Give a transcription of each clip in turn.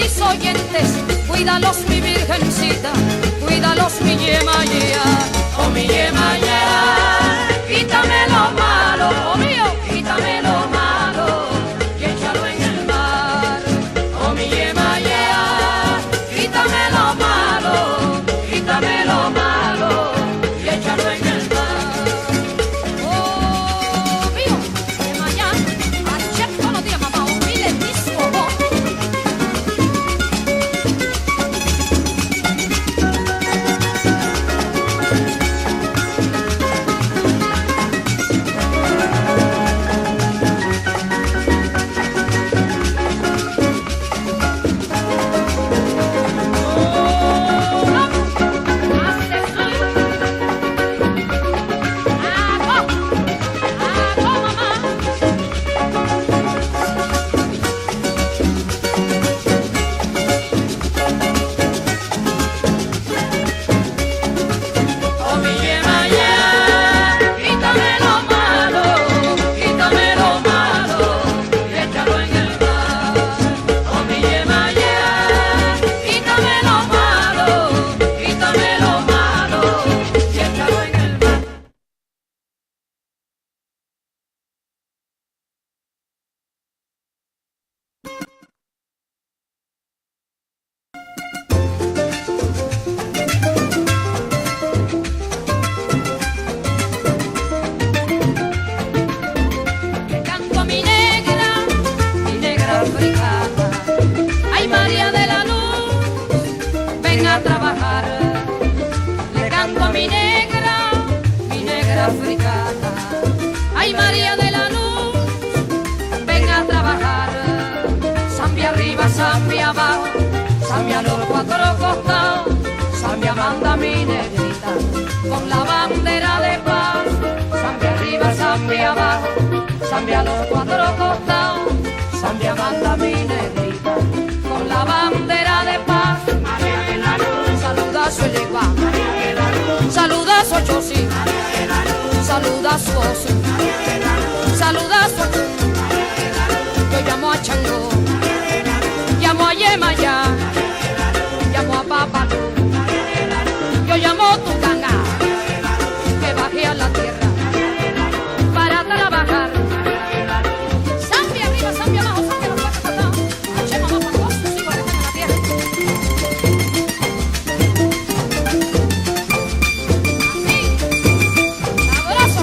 mis oyentes, cuídalos mi virgencita, cuídalos mi Yemayá, oh mi Yemayá, quítame lo malo, oh mío, quítame lo malo y échalo en el mar, oh mi Yemayá, quítame lo malo, quítame lo malo y échalo en el mar, oh mío, Yemayá, acepto no te mamá, oh mi letisco, Zambia abajo, Zambia a los cuatro costados, Zambia manda mi negrita con la bandera de paz. Zambia arriba, Zambia abajo, Zambia a los cuatro costados, Zambia manda mi negrita con la bandera de paz. María de la Luz, saluda a su legua, María de la Luz, saluda a su chosi, María de la Luz, saluda a su oso, María de la Luz, saluda a su chum, María de la Luz, yo llamo a Chango, llamo a Yemayá, llamo a Papalú, yo llamo a Tucanga, que baje a la tierra para trabajar. Zambia arriba, Zambia abajo, Zambia los cuatro costados, echemos más para todos sus hijos que están en la tierra. Así, sabroso.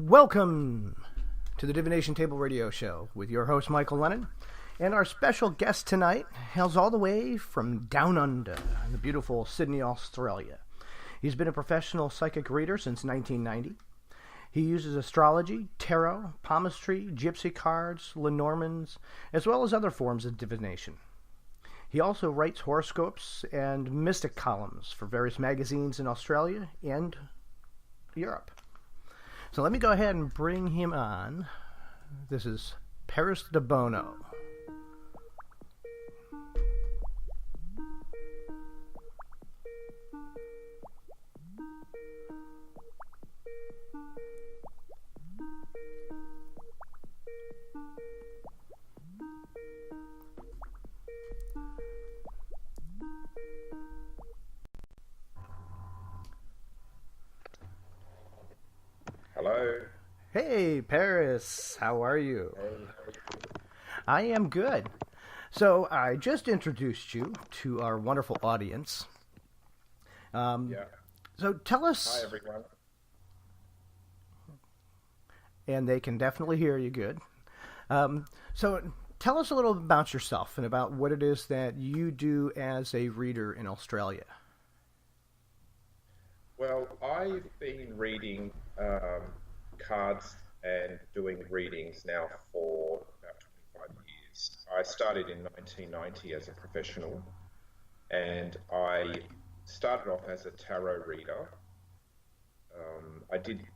Welcome to the Divination Table Radio Show with your host, Michael Lennon. And our special guest tonight hails all the way from down under, the beautiful Sydney, Australia. He's been a professional psychic reader since 1990. He uses astrology, tarot, palmistry, gypsy cards, Lenormands, as well as other forms of divination. He also writes horoscopes and mystic columns for various magazines in Australia and Europe. So let me go ahead and bring him on. This is Paris Debono. Hello. Hey, Paris. How are you? Hey. I am good. So I just introduced you to our wonderful audience. Yeah. So tell us... Hi, everyone. And they can definitely hear you good. So tell us a little about yourself and about what it is that you do as a reader in Australia. Well, I've been reading cards and doing readings now for about 25 years. I started in 1990 as a professional, and I started off as a tarot reader. I did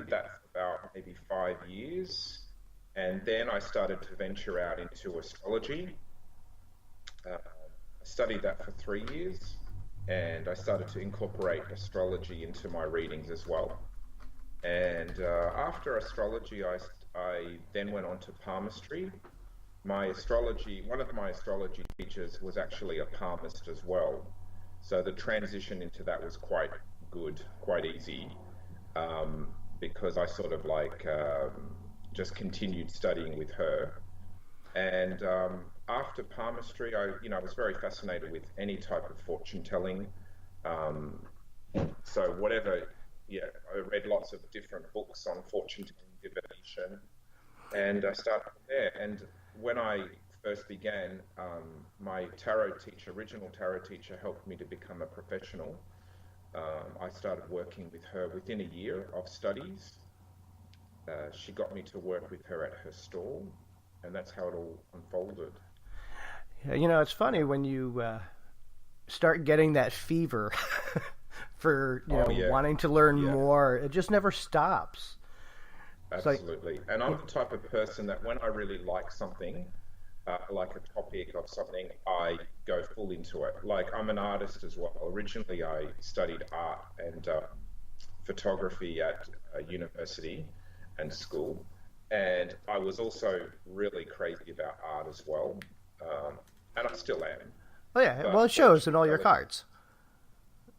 that for about maybe 5 years, and then I started to venture out into astrology. I studied that for 3 years, and I started to incorporate astrology into my readings as well. And after astrology, I then went on to palmistry. One of my astrology teachers was actually a palmist as well. So the transition into that was quite good, quite easy, because I sort of just continued studying with her. And after palmistry, I was very fascinated with any type of fortune telling. So whatever, I read lots of different books on fortune telling, divination, and I started there. And when I first began, my original tarot teacher helped me to become a professional. I started working with her within a year of studies. She got me to work with her at her stall, and that's how it all unfolded. Yeah, it's funny when you start getting that fever for wanting to learn more. It just never stops. Absolutely. And I'm the type of person that when I really like something, like a topic of something, I go full into it. Like, I'm an artist as well. Originally, I studied art and photography at university and school. And I was also really crazy about art as well. And I still am. Oh, yeah. Well, it shows in all your cards.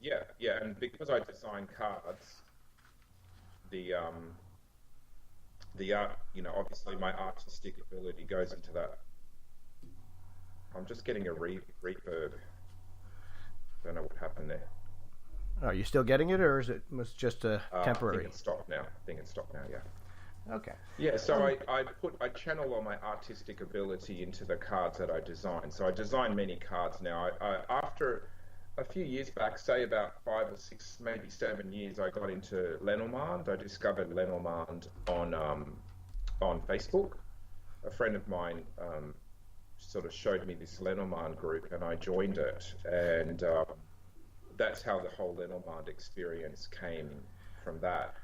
Yeah. And because I design cards, the art, obviously my artistic ability goes into that. I'm just getting a reverb. Don't know what happened there. Are you still getting it, or was just a temporary? I think it's stopped now. Yeah. Okay. Yeah. So I channel all my artistic ability into the cards that I design. So I design many cards now. After a few years back, say about 5 or 6, maybe 7 years, I got into Lenormand. I discovered Lenormand on Facebook. A friend of mine sort of showed me this Lenormand group, and I joined it. And that's how the whole Lenormand experience came from that.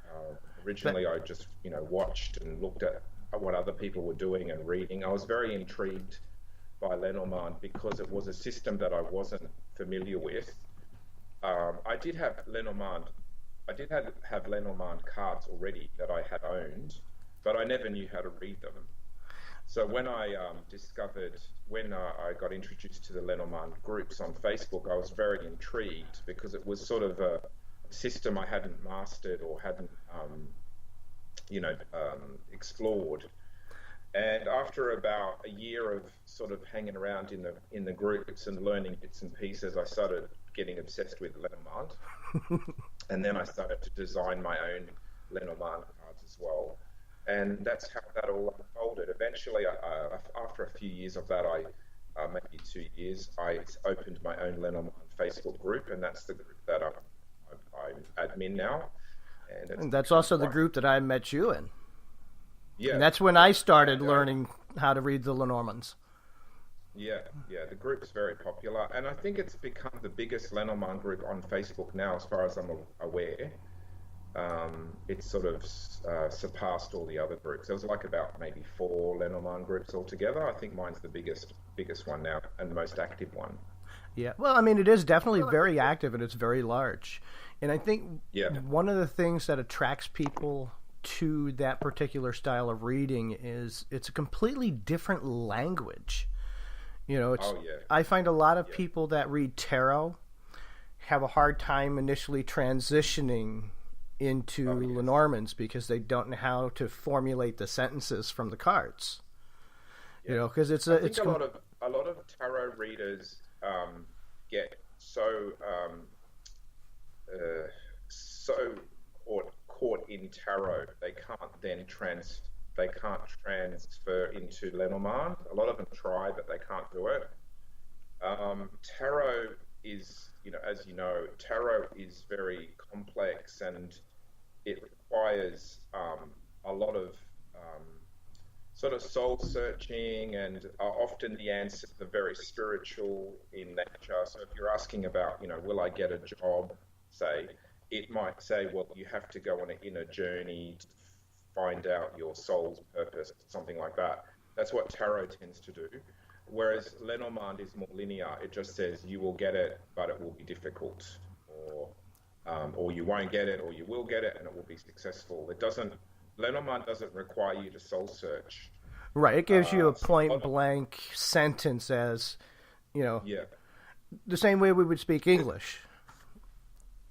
Originally, I just watched and looked at what other people were doing and reading. I was very intrigued by Lenormand because it was a system that I wasn't familiar with. I did have Lenormand cards already that I had owned, but I never knew how to read them. So when I got introduced to the Lenormand groups on Facebook, I was very intrigued because it was sort of a system I hadn't mastered or hadn't explored. And after about a year of sort of hanging around in the groups and learning bits and pieces, I started getting obsessed with Lenormand. And then I started to design my own Lenormand cards as well. And that's how that all unfolded. Eventually, after a few years of that, maybe 2 years, I opened my own Lenormand Facebook group, and that's the group that I'm admin now. And that's also the group that I met you in. Yeah. And that's when I started learning how to read the Lenormands. Yeah, the group's very popular, and I think it's become the biggest Lenormand group on Facebook now, as far as I'm aware. It's sort of surpassed all the other groups. There was about maybe 4 Lenormand groups altogether. I think mine's the biggest one now and the most active one. Yeah, well, I mean, it is definitely very active and it's very large. And I think one of the things that attracts people to that particular style of reading is it's a completely different language. I find a lot of people that read tarot have a hard time initially transitioning into Lenormands because they don't know how to formulate the sentences from the cards. Yeah. You know, because it's I think a lot of tarot readers get so caught in tarot they can't transfer into Lenormand. A lot of them try, but they can't do it. Tarot is, as you know, tarot is very complex and it requires a lot of sort of soul searching, and often the answers are very spiritual in nature. So if you're asking about, will I get a job, say, it might say, well, you have to go on an inner journey to find out your soul's purpose, something like that. That's what tarot tends to do. Whereas Lenormand is more linear. It just says you will get it, but it will be difficult, or you won't get it, or you will get it, and it will be successful. Lenormand doesn't require you to soul search. Right. It gives you a point blank sentence as, Yeah. the same way we would speak English.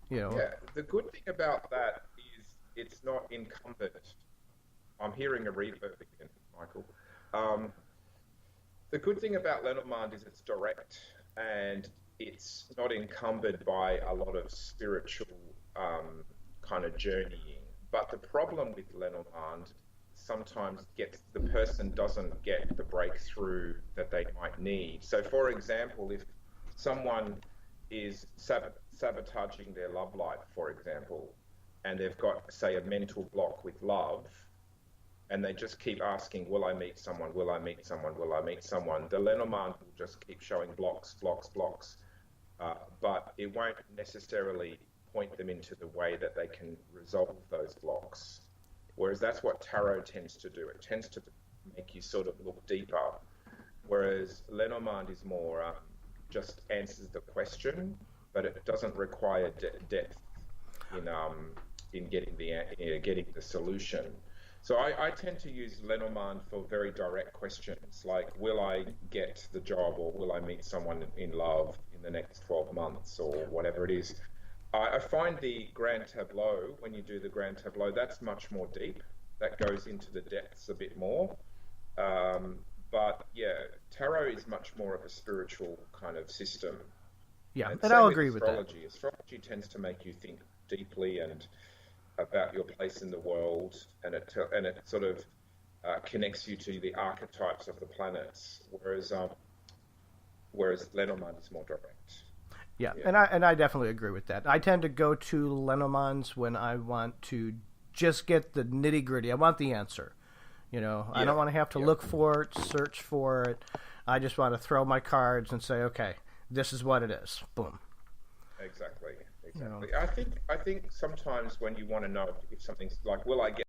Yeah. The good thing about that is it's not encumbered. I'm hearing a reverb again, Michael. The good thing about Lenormand is it's direct and it's not encumbered by a lot of spiritual kind of journeying. But the problem with Lenormand sometimes the person doesn't get the breakthrough that they might need. So, for example, if someone is sabotaging their love life, for example, and they've got, say, a mental block with love, and they just keep asking, will I meet someone, will I meet someone, will I meet someone, the Lenormand will just keep showing blocks, but it won't necessarily point them into the way that they can resolve those blocks. Whereas that's what tarot tends to do. It tends to make you sort of look deeper. Whereas Lenormand is more just answers the question, but it doesn't require depth in getting the solution. So I tend to use Lenormand for very direct questions, like will I get the job, or will I meet someone in love in the next 12 months, or whatever it is. I find the Grand Tableau, when you do the Grand Tableau, that's much more deep. That goes into the depths a bit more. But yeah, tarot is much more of a spiritual kind of system. Yeah, and I'll agree with that. Astrology tends to make you think deeply and about your place in the world, and it sort of connects you to the archetypes of the planets, whereas Lenormand is more direct. Yeah, and I definitely agree with that. I tend to go to Lenormands when I want to just get the nitty gritty. I want the answer. I don't want to have to look for it, search for it. I just want to throw my cards and say, okay, this is what it is. Boom. Exactly. I think sometimes when you want to know if something's like, will I get